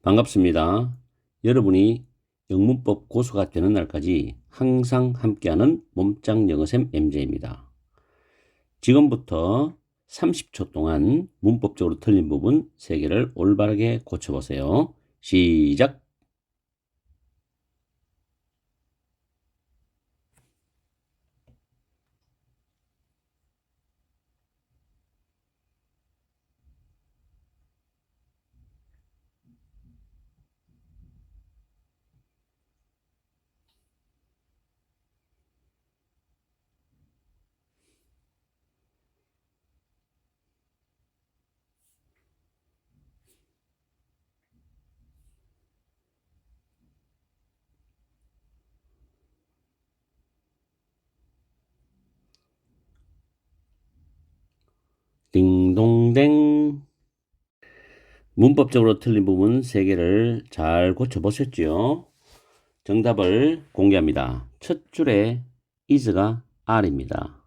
반갑습니다. 여러분이 영문법 고수가 되는 날까지 항상 함께하는 몸짱 영어쌤 MJ입니다. 지금부터 30초 동안 문법적으로 틀린 부분 3개를 올바르게 고쳐보세요. 시작! 딩동댕. 문법적으로 틀린 부분 3개를 잘 고쳐보셨죠? 정답을 공개합니다. 첫 줄에 is가 R입니다.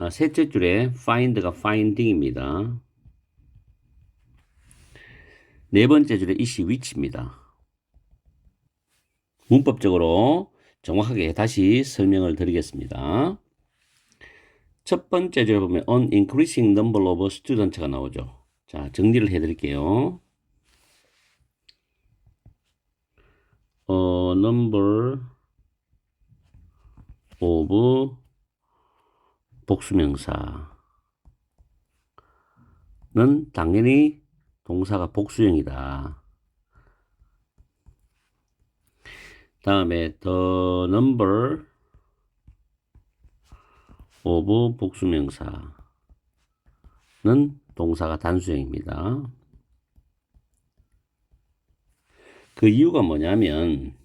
셋째 줄에 find가 finding입니다. 네 번째 줄에 is이 which입니다. 문법적으로 정확하게 다시 설명을 드리겠습니다. 첫 번째 줄에 보면 an increasing number of students가 나오죠. 자, 정리를 해드릴게요. number of 복수명사는 당연히 동사가 복수형이다. 다음에 the number of 복수명사는 동사가 단수형입니다. 그 이유가 뭐냐면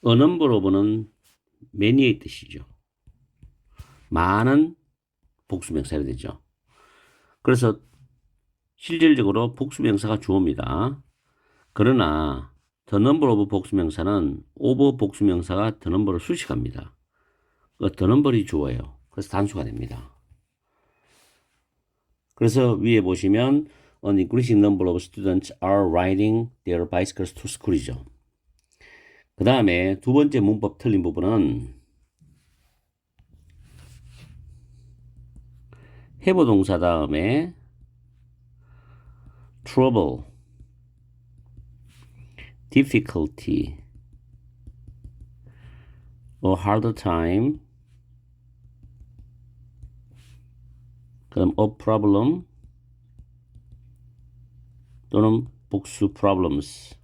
a number of는 many의 뜻이죠. 많은 복수명사가 되죠. 그래서 실질적으로 복수명사가 주어입니다. 그러나 the number of 복수명사는 of 복수명사가 the number를 수식합니다. the number이 주어예요. 그래서 단수가 됩니다. 그래서 위에 보시면 an increasing number of students are riding their bicycles to school이죠. 그 다음에 두 번째 문법 틀린 부분은 have 동사 다음에 trouble, difficulty, a hard time, 그다음 a problem 또는 복수 problems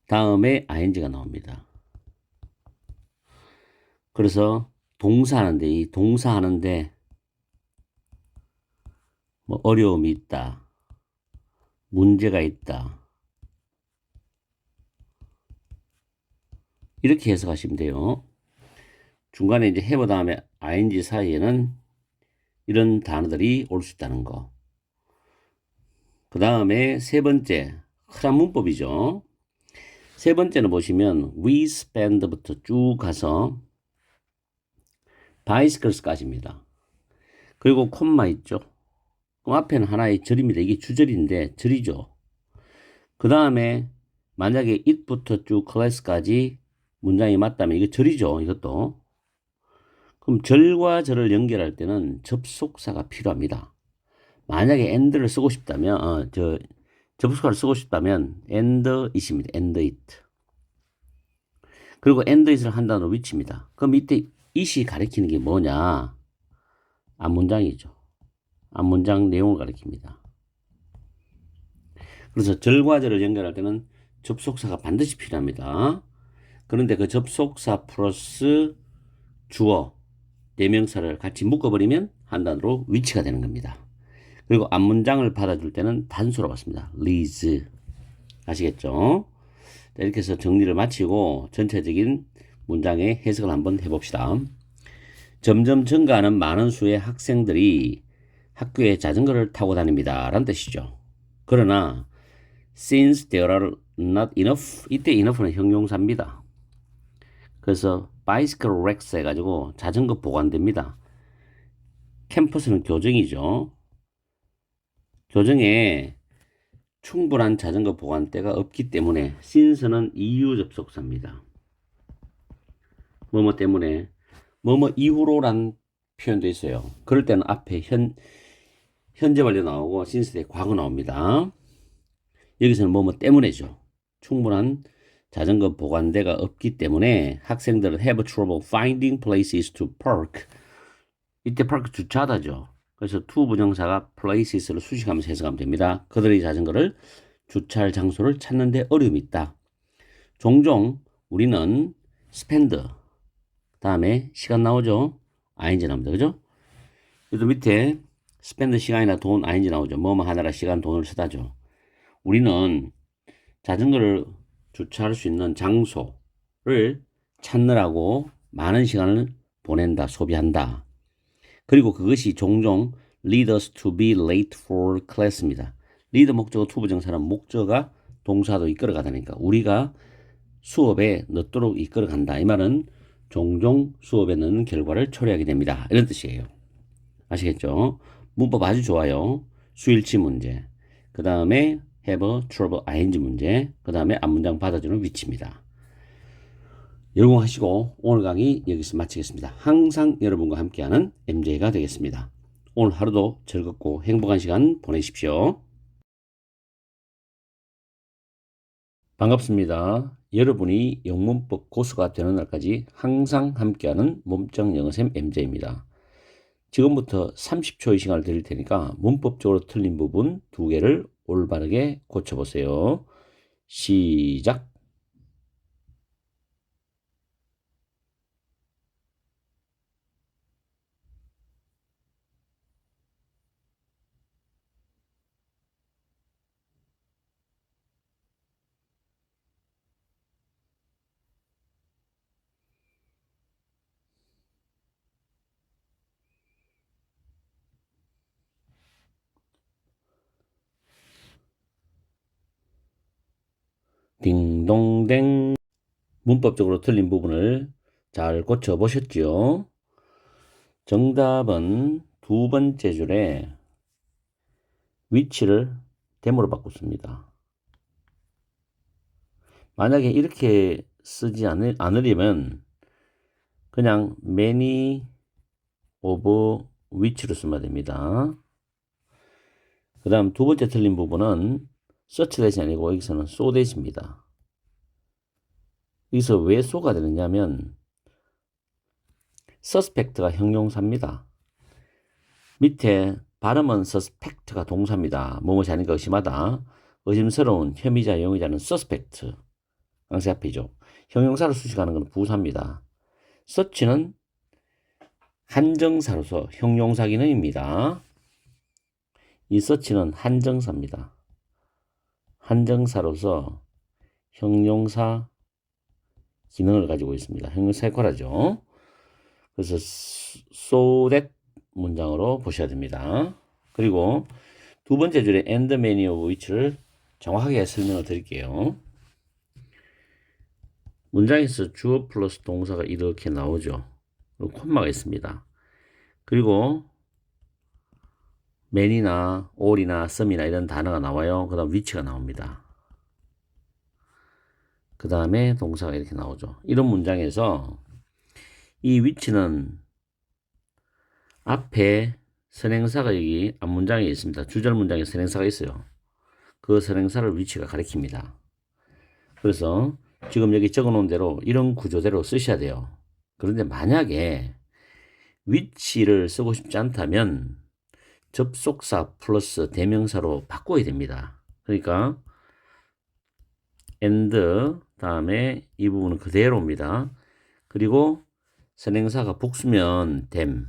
다음에 ing가 나옵니다. 그래서 동사하는데 이 동사하는데 뭐 어려움이 있다, 문제가 있다 이렇게 해석하시면 돼요. 중간에 이제 have 다음에 ing 사이에는 이런 단어들이 올 수 있다는 거. 그 다음에 세 번째, 흔한 문법이죠. 세 번째는 보시면 we spend부터 쭉 가서 bicycles까지입니다. 그리고 콤마 있죠. 그럼 앞에는 하나의 절입니다. 이게 주절인데 절이죠. 그 다음에 만약에 it부터 쭉 class까지 문장이 맞다면 이게 절이죠. 이것도. 그럼 절과 절을 연결할 때는 접속사가 필요합니다. 만약에 and를 쓰고 싶다면 접속사를 쓰고 싶다면 and it입니다. and it. 그리고 and it을 한다는 which입니다. 그럼 이때 it이 가리키는 게 뭐냐? 앞문장이죠. 앞문장 내용을 가리킵니다. 그래서 절과 절을 연결할 때는 접속사가 반드시 필요합니다. 그런데 그 접속사 플러스 주어, 대명사를 같이 묶어버리면 한 단어로 which가 되는 겁니다. 그리고 앞문장을 받아줄 때는 단수로 받습니다. Liz. 아시겠죠? 이렇게 해서 정리를 마치고 전체적인 문장의 해석을 한번 해봅시다. 점점 증가하는 많은 수의 학생들이 학교에 자전거를 타고 다닙니다. 라는 뜻이죠. 그러나 since there are not enough, 이때 enough는 형용사입니다. 그래서 bicycle racks 해가지고 자전거 보관됩니다. 캠퍼스는 교정이죠. 교정에 충분한 자전거 보관대가 없기 때문에 since는 이유 접속사입니다. 뭐뭐 때문에 뭐뭐 이후로란 표현도 있어요. 그럴 때는 앞에 현재 완료 나오고 since 대 과거 나옵니다. 여기서는 뭐뭐 때문에죠. 충분한 자전거 보관대가 없기 때문에 학생들은 have trouble finding places to park. 이때 park 주차하다죠. 그래서 to 부정사가 places를 수식하면서 해석하면 됩니다. 그들의 자전거를 주차할 장소를 찾는데 어려움이 있다. 종종 우리는 spend 다음에 시간 나오죠. ing 나옵니다. 그죠? 그래도 밑에 spend 시간이나 돈 ing 나오죠. 뭐뭐 하느라 시간 돈을 쓰다죠. 우리는 자전거를 주차할 수 있는 장소를 찾느라고 많은 시간을 보낸다, 소비한다. 그리고 그것이 종종 lead us to be late for class입니다. lead 목적어 to 부정사는 목적어가 동사도 이끌어가다니까 우리가 수업에 늦도록 이끌어간다. 이 말은 종종 수업에 늦는 결과를 초래하게 됩니다. 이런 뜻이에요. 아시겠죠? 문법 아주 좋아요. 수일치 문제. 그 다음에 have trouble ing 문제. 그 다음에 앞문장 받아주는 위치입니다. 열공하시고 오늘 강의 여기서 마치겠습니다. 항상 여러분과 함께하는 MJ가 되겠습니다. 오늘 하루도 즐겁고 행복한 시간 보내십시오. 반갑습니다. 여러분이 영문법 고수가 되는 날까지 항상 함께하는 몸짱 영어쌤 MJ입니다. 지금부터 30초의 시간을 드릴 테니까 문법적으로 틀린 부분 2개를 올바르게 고쳐보세요. 시작! 딩동댕. 문법적으로 틀린 부분을 잘 고쳐보셨죠? 정답은 두 번째 줄에 위치를 댐으로 바꿨습니다. 만약에 이렇게 쓰지 않으려면 그냥 many of which로 쓰면 됩니다. 그 다음 두 번째 틀린 부분은 such 대시 아니고 여기서는 so 대시입니다. 여기서 왜 so가 되느냐면 suspect가 형용사입니다. 밑에 발음은 suspect가 동사입니다. 뭐뭐이 아닌가 의심하다. 의심스러운 혐의자, 용의자는 suspect. 강세 앞이죠. 형용사를 수식하는 건 부사입니다. such는 한정사로서 형용사 기능입니다. 이 such는 한정사입니다. 한정사로서 형용사 기능을 가지고 있습니다. 형용사 역할하죠. 그래서 so that 문장으로 보셔야 됩니다. 그리고 두 번째 줄에 and many of which를 정확하게 설명을 드릴게요. 문장에서 주어 플러스 동사가 이렇게 나오죠. 그리고 콤마가 있습니다. 그리고 many나 all이나 some이나 이런 단어가 나와요. 그 다음 which가 나옵니다. 그 다음에 동사가 이렇게 나오죠. 이런 문장에서 이 which는 앞에 선행사가 여기 앞문장에 있습니다. 주절 문장에 선행사가 있어요. 그 선행사를 which가 가리킵니다. 그래서 지금 여기 적어 놓은 대로 이런 구조대로 쓰셔야 돼요. 그런데 만약에 which를 쓰고 싶지 않다면 접속사 플러스 대명사로 바꿔야 됩니다. 그러니까 and 다음에 이 부분은 그대로입니다. 그리고 선행사가 복수면 them,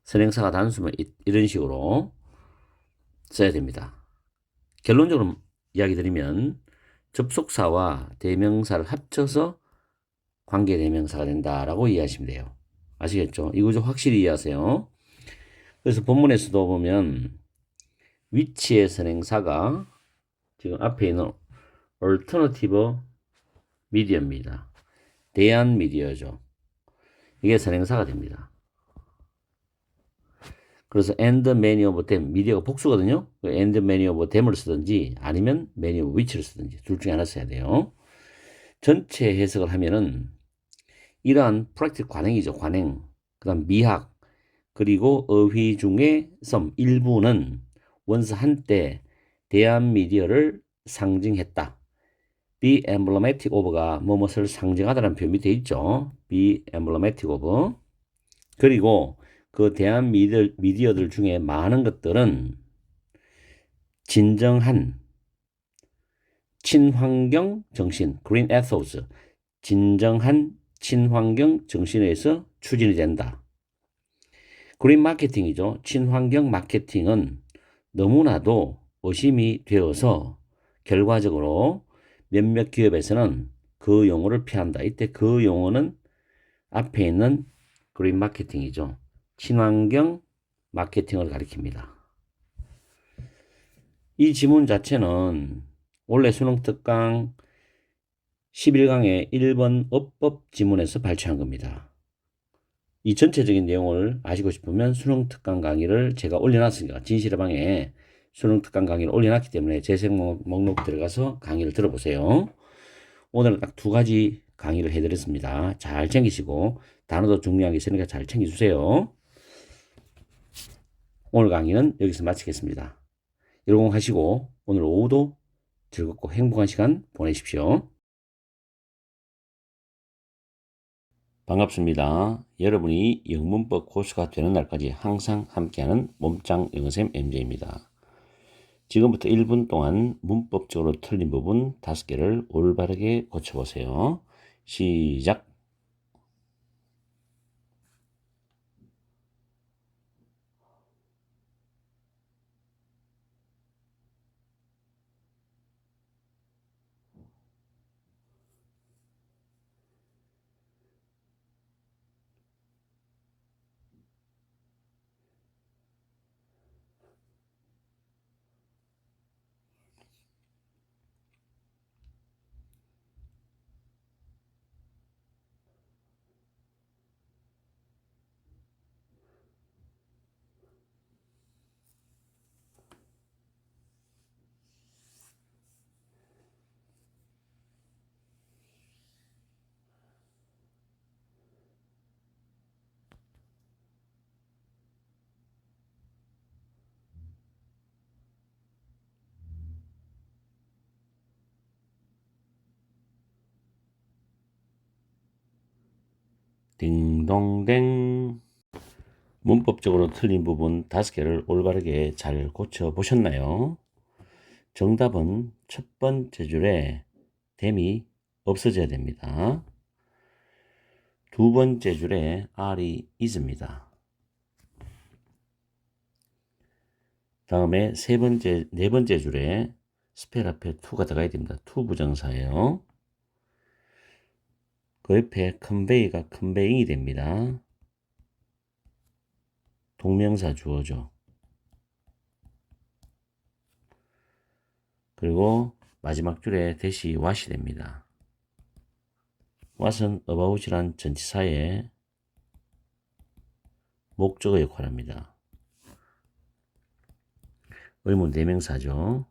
선행사가 단수면 이런 식으로 써야 됩니다. 결론적으로 이야기 드리면 접속사와 대명사를 합쳐서 관계대명사가 된다라고 이해하시면 돼요. 아시겠죠? 이 구조 확실히 이해하세요. 그래서 본문에서도 보면 which의 선행사가 지금 앞에 있는 alternative media입니다. 대안 미디어죠. 이게 선행사가 됩니다. 그래서 and many of them, 미디어가 복수거든요. and many of them을 쓰든지 아니면 many of which를 쓰든지 둘 중에 하나 써야 돼요. 전체 해석을 하면은 이러한 practice 관행이죠. 관행. 그다음 미학 그리고 어휘 중에 some 일부는 원스 한때 대한 미디어를 상징했다. be emblematic of가 뭐뭇을 상징하다라는 표현이 되어 있죠. be emblematic of. 그리고 그 대한 미디어들 중에 많은 것들은 진정한 친환경 정신, green ethos, 진정한 친환경 정신에서 추진이 된다. 그린 마케팅이죠. 친환경 마케팅은 너무나도 의심이 되어서 결과적으로 몇몇 기업에서는 그 용어를 피한다. 이때 그 용어는 앞에 있는 그린 마케팅이죠. 친환경 마케팅을 가리킵니다. 이 지문 자체는 원래 수능 특강 11강의 1번 어법 지문에서 발췌한 겁니다. 이 전체적인 내용을 아시고 싶으면 수능 특강 강의를 제가 올려놨으니까 진실의 방에 수능 특강 강의를 올려놨기 때문에 재생 목록 들어가서 강의를 들어보세요. 오늘은 딱 2가지 강의를 해드렸습니다. 잘 챙기시고 단어도 중요한 게 있으니까 잘 챙겨주세요. 오늘 강의는 여기서 마치겠습니다. 여러분 하시고 오늘 오후도 즐겁고 행복한 시간 보내십시오. 반갑습니다. 여러분이 영문법 고수가 되는 날까지 항상 함께하는 몸짱 영어쌤 MJ입니다. 지금부터 1분 동안 문법적으로 틀린 부분 5개를 올바르게 고쳐보세요. 시작! 딩동댕. 문법적으로 틀린 부분 5개를 올바르게 잘 고쳐보셨나요? 정답은 첫 번째 줄에 them이 없어져야 됩니다. 두 번째 줄에 R이 is입니다. 다음에 네 번째 줄에 스펠 앞에 to가 들어가야 됩니다. to 부정사예요. 그 옆에 convey가 conveying이 됩니다. 동명사 주어죠. 그리고 마지막 줄에 대시 what이 됩니다. what은 about이란 전치사의 목적어 역할을 합니다. 의문 대명사죠.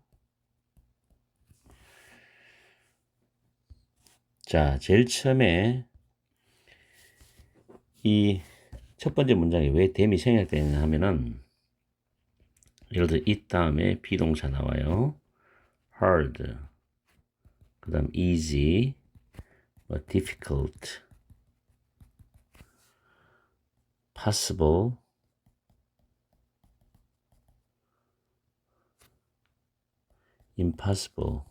자, 제일 처음에 이 첫 번째 문장에 왜 them이 생략되냐 하면은 예를 들어 it 다음에 비동사 나와요. hard, 그 다음 easy, difficult, possible, impossible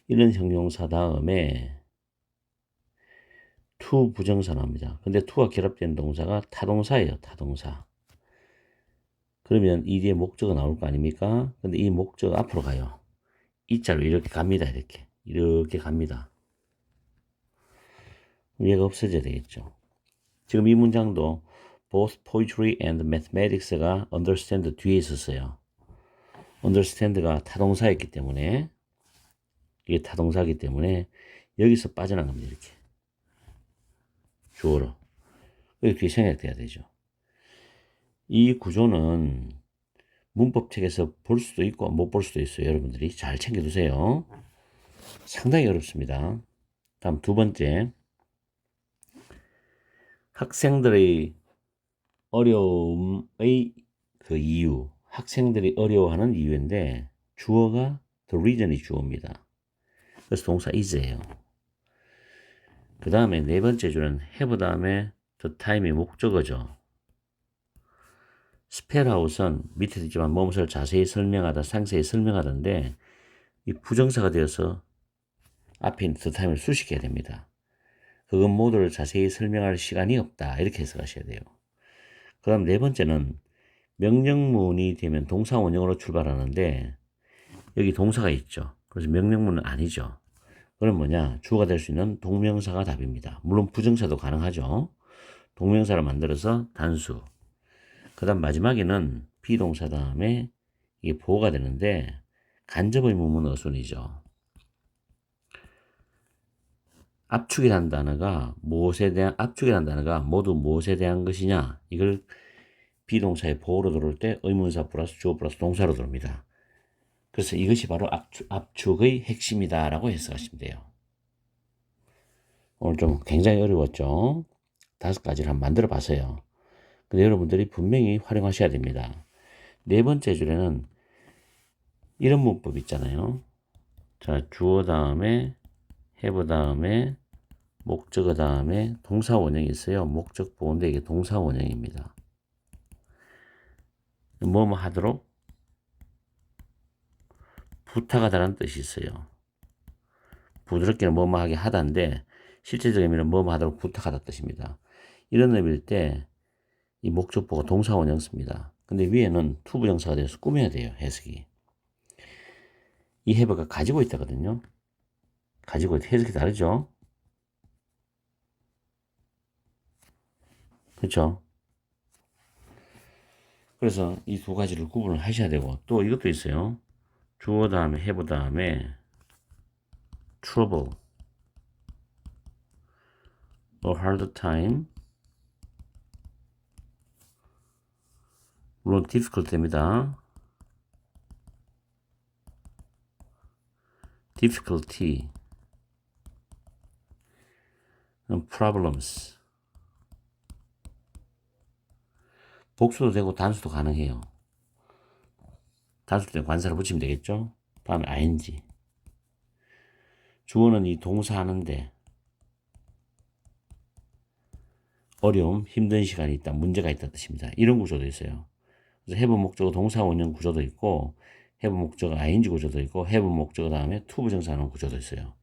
이런 형용사 다음에 to 부정사 나옵니다. 근데 to와 결합된 동사가 타동사예요. 타동사. 그러면 이 뒤에 목적어 나올 거 아닙니까? 근데 이 목적어 앞으로 가요. 이 자로 이렇게 갑니다. 이렇게 갑니다. 얘가 없어져야 되겠죠. 지금 이 문장도 both poetry and mathematics가 understand 뒤에 있었어요. understand가 타동사였기 때문에 이게 타동사이기 때문에 여기서 빠져나갑니다. 이렇게 주어로. 이렇게 생각돼야 되죠. 이 구조는 문법책에서 볼 수도 있고 못 볼 수도 있어요. 여러분들이 잘 챙겨두세요. 상당히 어렵습니다. 다음 두 번째, 학생들의 어려움의 그 이유, 학생들이 어려워하는 이유인데 주어가 the reason이 주어입니다. 그래서 동사 is예요. 그 다음에 네 번째 줄은 have 다음에 the time이 목적어죠. 스펠아웃은 밑에도 있지만 무엇을 자세히 설명하다, 상세히 설명하던데 이 부정사가 되어서 앞에 있는 the time을 수식해야 됩니다. 그건 모두를 자세히 설명할 시간이 없다. 이렇게 해석하셔야 돼요. 그 다음 네 번째는 명령문이 되면 동사 원형으로 출발하는데 여기 동사가 있죠. 그래서 명령문은 아니죠. 그럼 뭐냐? 주어가 될 수 있는 동명사가 답입니다. 물론 부정사도 가능하죠. 동명사를 만들어서 단수. 그 다음 마지막에는 비동사 다음에 이게 보호가 되는데 간접 의문문 어순이죠. 압축이라는 단어가 압축이라는 단어가 모두 무엇에 대한 것이냐? 이걸 비동사의 보호로 들어올 때 의문사 플러스 주어 플러스 동사로 들어옵니다. 그래서 이것이 바로 압축의 핵심이다라고 해석하시면 돼요. 오늘 좀 굉장히 어려웠죠? 5가지를 한번 만들어 봤어요. 근데 여러분들이 분명히 활용하셔야 됩니다. 네 번째 줄에는 이런 문법 있잖아요. 자, 주어 다음에 have 다음에 목적어 다음에 동사 원형이 있어요. 목적 보호인데 이게 동사 원형입니다. 뭐뭐 하도록 부탁하다라는 뜻이 있어요. 부드럽게는 뭐뭐 하게 하다인데 실제적인 의미는 뭐뭐 하도록 부탁하다 뜻입니다. 이런 의미일 때 이 목적보가 동사 원형 씁니다. 근데 위에는 투부정사가 되어서 꾸며야 돼요. 해석이. 이 have가 가지고 있다거든요. 가지고 있다. 해석이 다르죠. 그렇죠. 그래서 이 두 가지를 구분을 하셔야 되고 또 이것도 있어요. 주어 다음에 have 다음에 trouble or hard time 물론 difficulty입니다. difficulty problems 복수도 되고 단수도 가능해요. 단수 때 관사를 붙이면 되겠죠. 다음에 ing 주어는 이 동사 하는데 어려움, 힘든 시간이 있다, 문제가 있다 뜻입니다. 이런 구조도 있어요. 그래서 have 목적어 동사 원형 구조도 있고 have 목적어 ing 구조도 있고 have 목적어 다음에 to 부정사하는 구조도 있어요.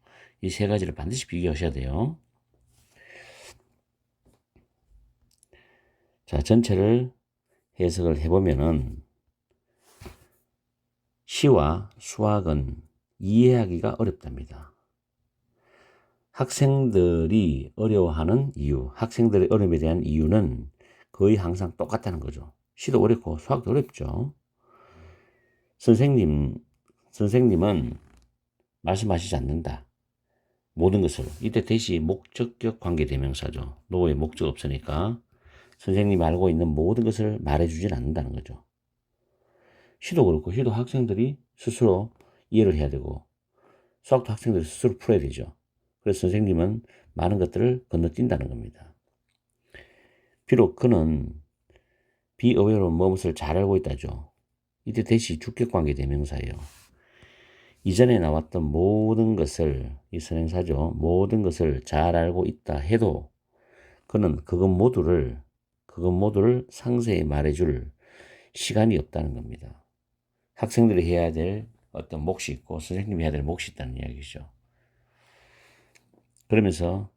이 세 가지를 반드시 비교하셔야 돼요. 자, 전체를 해석을 해보면은 시와 수학은 이해하기가 어렵답니다. 학생들이 어려워하는 이유, 학생들의 어려움에 대한 이유는 거의 항상 똑같다는 거죠. 시도 어렵고 수학도 어렵죠. 선생님은 말씀하시지 않는다. 모든 것을. 이때 대시 목적격 관계대명사죠. 노에 목적 없으니까 선생님이 알고 있는 모든 것을 말해주진 않는다는 거죠. 시도 그렇고 시도 학생들이 스스로 이해를 해야 되고 수학도 학생들이 스스로 풀어야 되죠. 그래서 선생님은 많은 것들을 건너뛴다는 겁니다. 비록 그는 be aware of 무엇을 잘 알고 있다죠. 이때 대시 주격관계 대명사예요. 이전에 나왔던 모든 것을 이 선행사죠. 모든 것을 잘 알고 있다 해도 그는 그것 모두를 상세히 말해줄 시간이 없다는 겁니다. 학생들이 해야 될 어떤 몫이 있고 선생님이 해야 될 몫이 있다는 이야기죠. 그러면서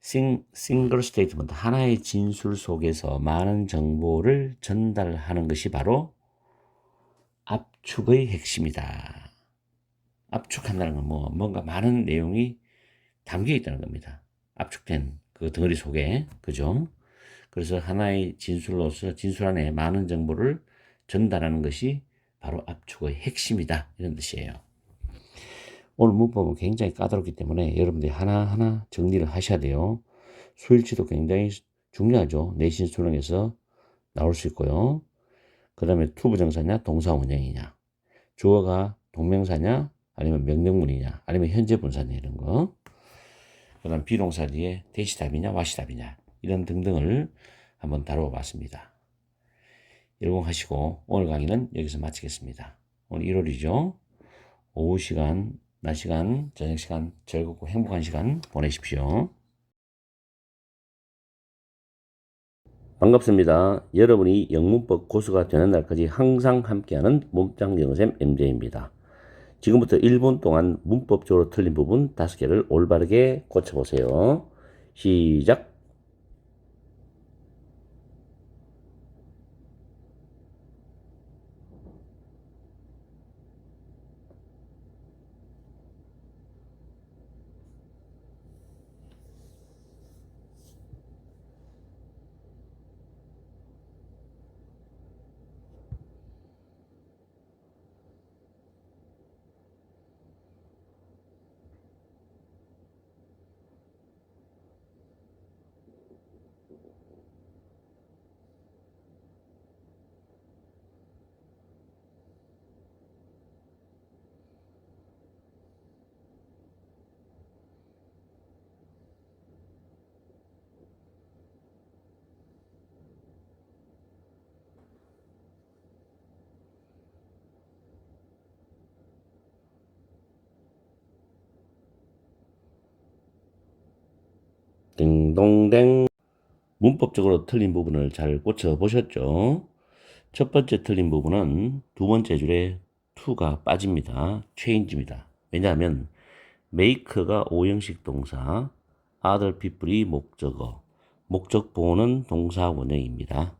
싱글 스테이트먼트 하나의 진술 속에서 많은 정보를 전달하는 것이 바로 압축의 핵심이다. 압축한다는 건 뭔가 많은 내용이 담겨 있다는 겁니다. 압축된 그 덩어리 속에, 그죠? 그래서 하나의 진술로서 진술 안에 많은 정보를 전달하는 것이 바로 압축의 핵심이다. 이런 뜻이에요. 오늘 문법은 굉장히 까다롭기 때문에 여러분들이 하나하나 정리를 하셔야 돼요. 수일치도 굉장히 중요하죠. 내신 수능에서 나올 수 있고요. 그 다음에 투부정사냐 동사원형이냐, 주어가 동명사냐 아니면 명령문이냐 아니면 현재 분사냐 이런 거, 그 다음 비동사 뒤에 대시답이냐 와시답이냐 이런 등등을 한번 다뤄봤습니다. 열공하시고 오늘 강의는 여기서 마치겠습니다. 오늘 1월이죠. 오후 시간, 낮 시간, 저녁 시간 즐겁고 행복한 시간 보내십시오. 반갑습니다. 여러분이 영문법 고수가 되는 날까지 항상 함께하는 몸짱 영어쌤 MJ입니다. 지금부터 1분 동안 문법적으로 틀린 부분 5개를 올바르게 고쳐보세요. 시작! 딩동댕. 문법적으로 틀린 부분을 잘 고쳐보셨죠? 첫 번째 틀린 부분은 두 번째 줄에 to가 빠집니다. change입니다. 왜냐하면 make가 오형식 동사, other people이 목적어, 목적 보호는 동사 원형입니다.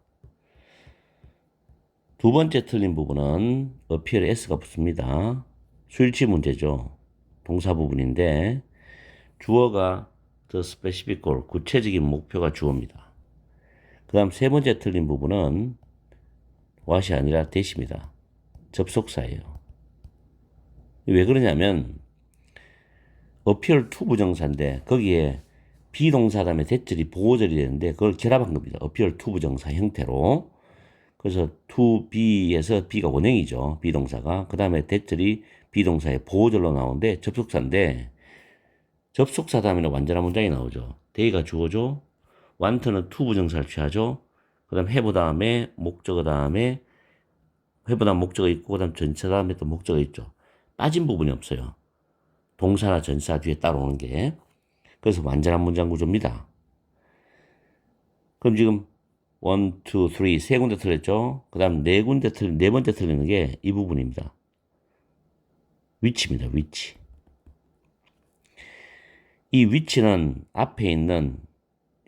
두 번째 틀린 부분은 appear에 s가 붙습니다. 수일치 문제죠. 동사 부분인데 주어가 the specific goal, 구체적인 목표가 주어입니다. 그 다음 세 번째 틀린 부분은 what이 아니라 that입니다. 접속사예요. 왜 그러냐면 appear to 부정사인데 거기에 비동사 다음에 that절이 보호절이 되는데 그걸 결합한 겁니다. appear to 부정사 형태로. 그래서 to be에서 be가 원형이죠. 비동사가. 그 다음에 that절이 비동사의 보호절로 나오는데 접속사인데 접속사 다음에는 완전한 문장이 나오죠. they가 주어죠. want는 to 부정사를 취하죠. 그 다음 have 다음에 목적어 다음에 have 다음 목적어 있고 그 다음 전차 다음에 또 목적어 있죠. 빠진 부분이 없어요. 동사나 전사 뒤에 따라오는 게. 그래서 완전한 문장 구조입니다. 그럼 지금 1, 2, 3 세 군데 틀렸죠. 그 다음 네 번째 틀리는 게 이 부분입니다. 위치입니다. 위치. 이 위치는 앞에 있는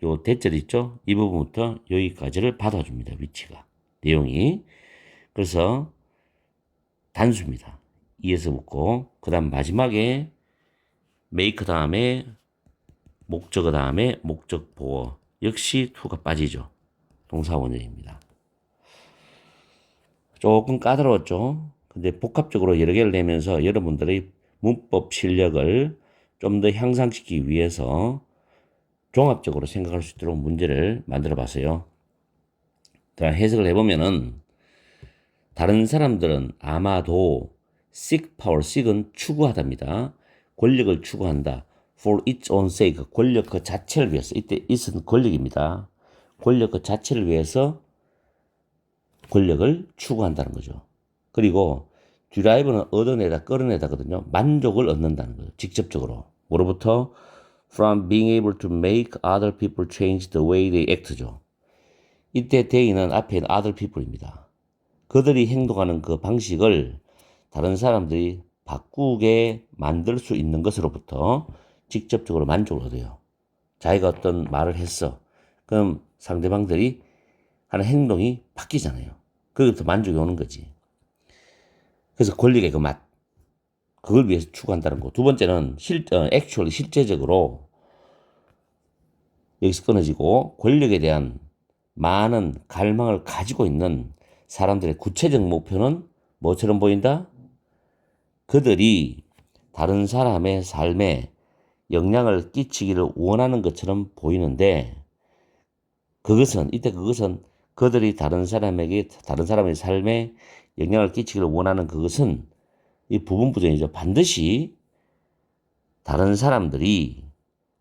요 대절 있죠? 이 부분부터 여기까지를 받아줍니다. 위치가. 내용이. 그래서 단수입니다. 2에서 붙고 그 다음 마지막에 make 다음에 목적어 다음에 목적 보어 역시 to가 빠지죠. 동사 원형입니다. 조금 까다로웠죠. 근데 복합적으로 여러 개를 내면서 여러분들의 문법 실력을 좀 더 향상시키기 위해서 종합적으로 생각할 수 있도록 문제를 만들어 봤어요. 자, 해석을 해보면은 다른 사람들은 아마도 seek power, seek은 추구하답니다. 권력을 추구한다. for its own sake, 권력 그 자체를 위해서. 이때 it은 권력입니다. 권력 그 자체를 위해서 권력을 추구한다는 거죠. 그리고 derive는 얻어내다, 끌어내다거든요. 만족을 얻는다는 거죠. 직접적으로. 뭐로부터? From being able to make other people change the way they act죠. 이때 they는 앞에 있는 other people입니다. 그들이 행동하는 그 방식을 다른 사람들이 바꾸게 만들 수 있는 것으로부터 직접적으로 만족을 얻어요. 자기가 어떤 말을 했어. 그럼 상대방들이 하는 행동이 바뀌잖아요. 거기부터 만족이 오는 거지. 그래서 권력의 그 맛. 그걸 위해서 추구한다는 거. 두 번째는 actually 실제적으로 여기서 끊어지고 권력에 대한 많은 갈망을 가지고 있는 사람들의 구체적 목표는 뭐처럼 보인다? 그들이 다른 사람의 삶에 영향을 끼치기를 원하는 것처럼 보이는데 그것은 그들이 다른 사람의 삶에 영향을 끼치기를 원하는 그것은 이 부분부정이죠. 반드시 다른 사람들이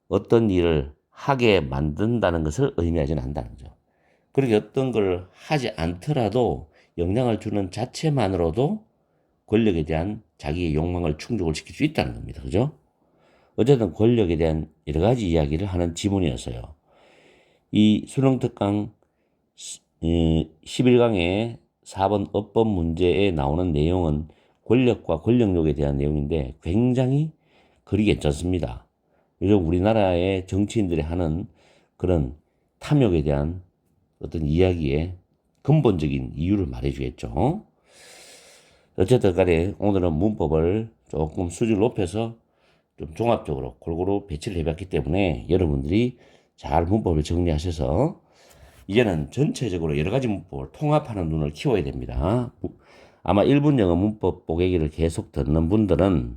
어떤 일을 하게 만든다는 것을 의미하지는 않는다는 거죠. 그렇게 어떤 걸 하지 않더라도 영향을 주는 자체만으로도 권력에 대한 자기의 욕망을 충족을 시킬 수 있다는 겁니다. 그죠? 어쨌든 권력에 대한 여러 가지 이야기를 하는 지문이었어요. 이 수능특강 11강의 4번 어법 문제에 나오는 내용은 권력과 권력욕에 대한 내용인데 굉장히 그리 괜찮습니다. 요즘 우리나라의 정치인들이 하는 그런 탐욕에 대한 어떤 이야기의 근본적인 이유를 말해주겠죠. 어쨌든 간에 오늘은 문법을 조금 수준을 높여서 좀 종합적으로 골고루 배치를 해봤기 때문에 여러분들이 잘 문법을 정리하셔서 이제는 전체적으로 여러 가지 문법을 통합하는 눈을 키워야 됩니다. 아마 1분 영어 문법 보기를 계속 듣는 분들은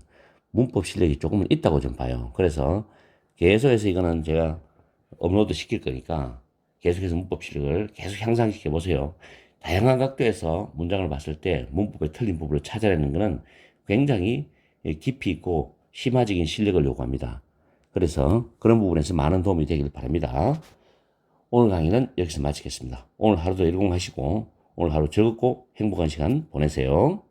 문법 실력이 조금은 있다고 좀 봐요. 그래서 계속해서 이거는 제가 업로드 시킬 거니까 계속해서 문법 실력을 계속 향상시켜 보세요. 다양한 각도에서 문장을 봤을 때 문법의 틀린 부분을 찾아내는 것은 굉장히 깊이 있고 심화적인 실력을 요구합니다. 그래서 그런 부분에서 많은 도움이 되길 바랍니다. 오늘 강의는 여기서 마치겠습니다. 오늘 하루도 일공하시고 오늘 하루 즐겁고 행복한 시간 보내세요.